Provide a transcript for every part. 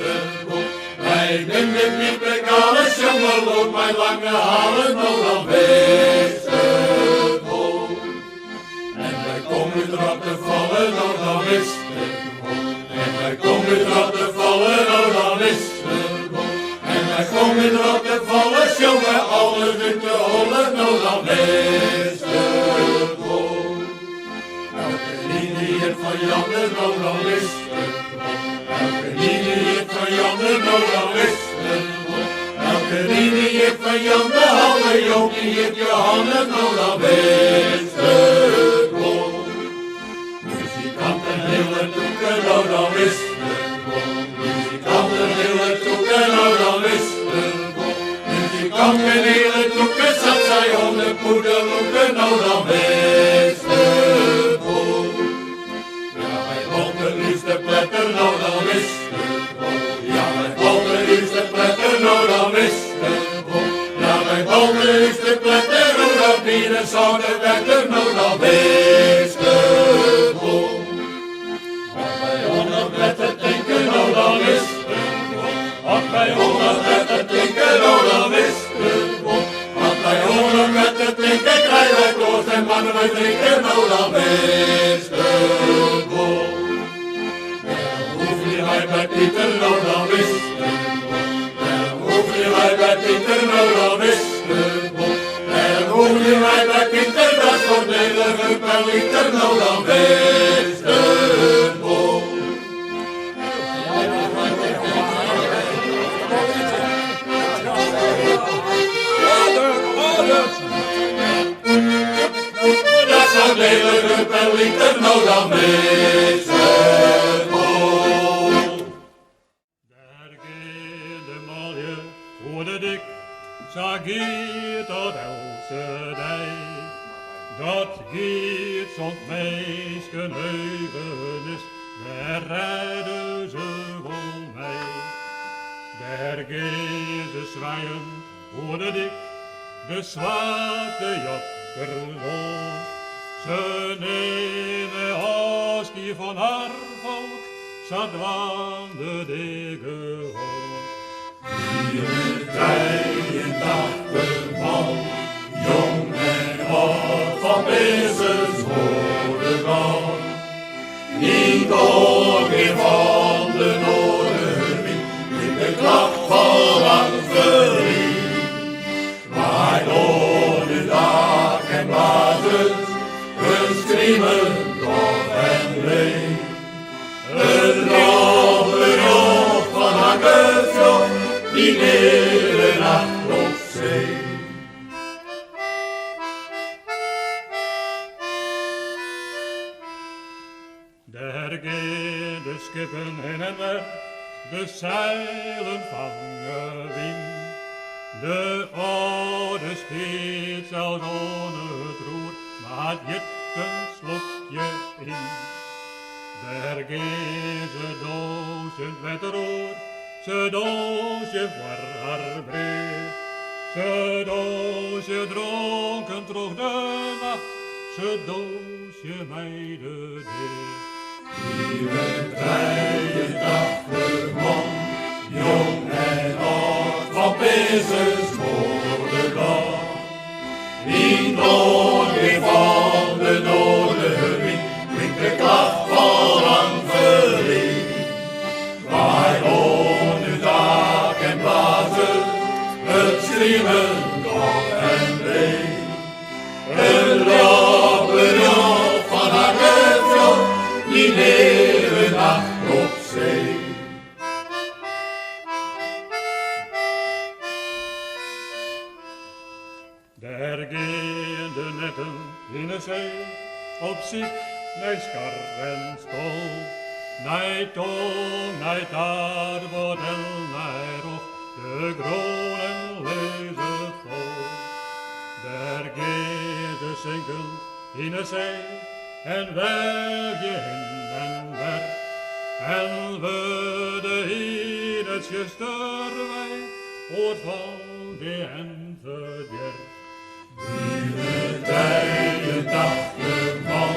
westenboek. Wij nemen niet bekale jongen, loop mijn lange halen, nou dan westenboek. En wij komen erop te vallen, nou dan westenboek. En wij komen erop te vallen, nou dan westenboek. En wij komen erop te vallen, jongen, alles in te hollen, nou dan westenboek. Elke linie van Janne, nou dan westenboek. Elke linie van Janne, nou dan westenboek. Elke linie van Janne, alle jonkie in je handen, nou dan westenboek. Muzikanten hele toeken, nou dan westenboek. Muzikanten hele toeken, nou dan westenboek. Muzikanten hele toeken, zat zij om de poederloeken, nou dan westenboek. Ja, wij volgen is de pletter, nou dan westenboek. Ja, wij volgen is de pletter, nou dan westenboek. Ja, wij volgen is de pletter, nou dan bieden zouden wetter, nou dan westenboek. Als wij onderwetten denken, nou dan westenboek. Als wij onderwetten denken, nou dan westenboek. Als wij onderwetten denken, krijgen wij koos en mannen wij drinken, nou dan westenboek. Hoef je mij bij Pieter, nou dan westenboek. Hoef je mij bij Pieter, nou dan westenboek. Hoef je mij bij Pieter, dat is voordelige per liter, nou dan westenboek. Dat is voordelige per liter, nou dan westenboek. Daar gaat de malje voor de dik, zagiet tot else dijk. Dat giet zo'n meisken heugenis, daar redden ze wel mee. Daar gaan ze zwaaien voor de dik, de zwarte jokkerloos. Ze nemen afscheid van haar volk, zat aan de dikke hoog. Hier krijgen dachten man, jong en oud, van wezens worden dan. Niet door meer van de noordenwind, in de klap van lang verliefd. Maar door de dak en blazers, hun screamen nog en leeg. Een robber van haar gezocht, die middernacht op zee. Daar gaan de skippen heen en weg, de zeilen vangen wind. De oude steeds zelfs onder het roer, maar het een slokje in. Daar gaan ze doosje met de roer, ze doosje voor haar breed. Ze doosje dronken terug de nacht, ze doosje mij de dicht. Hier krijgen dachten man, jong en oud, van wezens worden dan. Niet door weer van de noordenwind, klinkt de klacht van lang verliefd. Maar door de dak en blazen, het schreeuwen nog en leeg. Een robber van haar gezocht, die middernacht op zee. Daar gaan de netten in de zee, op ziek, naar skar en stol. Naar tong, naar taarbot en naar rog, de groenen lezen vol. Daar gaan ze zinken in de zee, en weg je heen en weg. En we de hinetjes terwij, hoort van de en verder. Nieuwe tijden dachten van,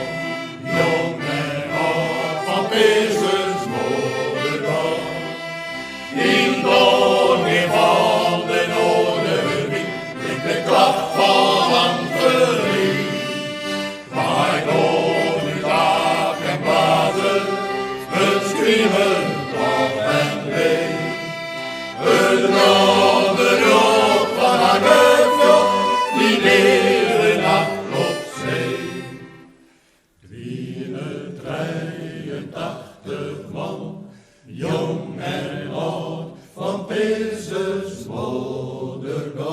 jong en oud, van wezens worden dan. hemel blauw en wit. Het rode rood van haar gevoel, die leven nacht op zee. 83 man, jong en oud, van Pilsens moedergoud.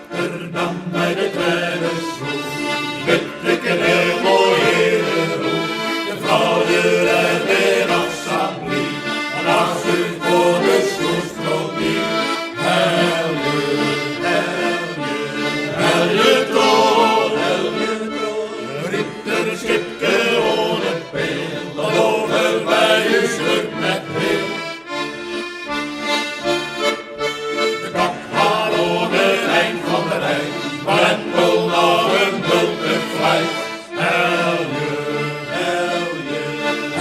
Rotterdam bij de kleine school, met een heel mooi herenhoek. De vader en de assemblie, en als u voor de stoelstromie. Helje, helje, helje troon, riep een schipje ohne peel, dan over bij u stuk met heel. De kap gaat over het eind van de rij, maar en wil naar een bulten vlijt. Helje, helje,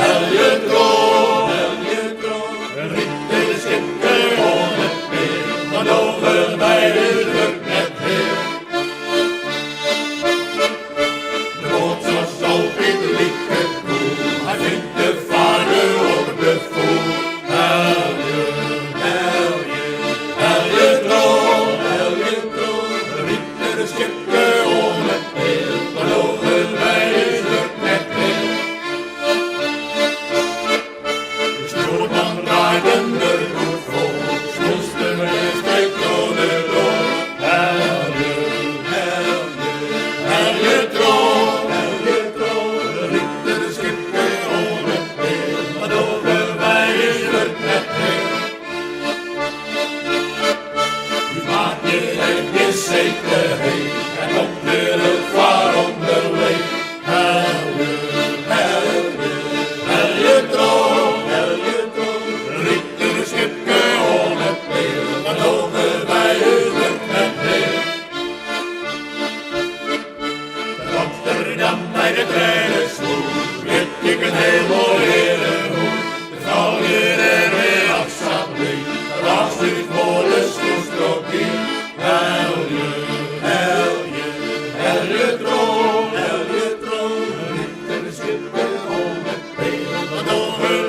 helje troon, riep een schipje ohne peel, dan over bij u stuk met heel. De boot was altijd lieke koel, hij vindt de vader op de voet. Helje, helje, helje troon, riep er een schipje ohne peel, dan over bij u stuk met heel. De stuurman draaide er goed voor, snoeste met een steek kronen door. Helje, helje, helje troon, riep er een schipje ohne peel, dan over bij u stuk met heel. U maakt je eigen zekerheid en komt weer het vaar onderweg. Helje, helje, helje troon, riep er een schipje ohne peel, dan over bij u stuk met heel. Rotterdam bij de kleine school, weet ik een heel mooi herenhoek. De vrouw weer en weer assemblie, laatst u voor de stoelstrokkie. Helje, helje, helje troon, riep er een schipje ohne peel, dan over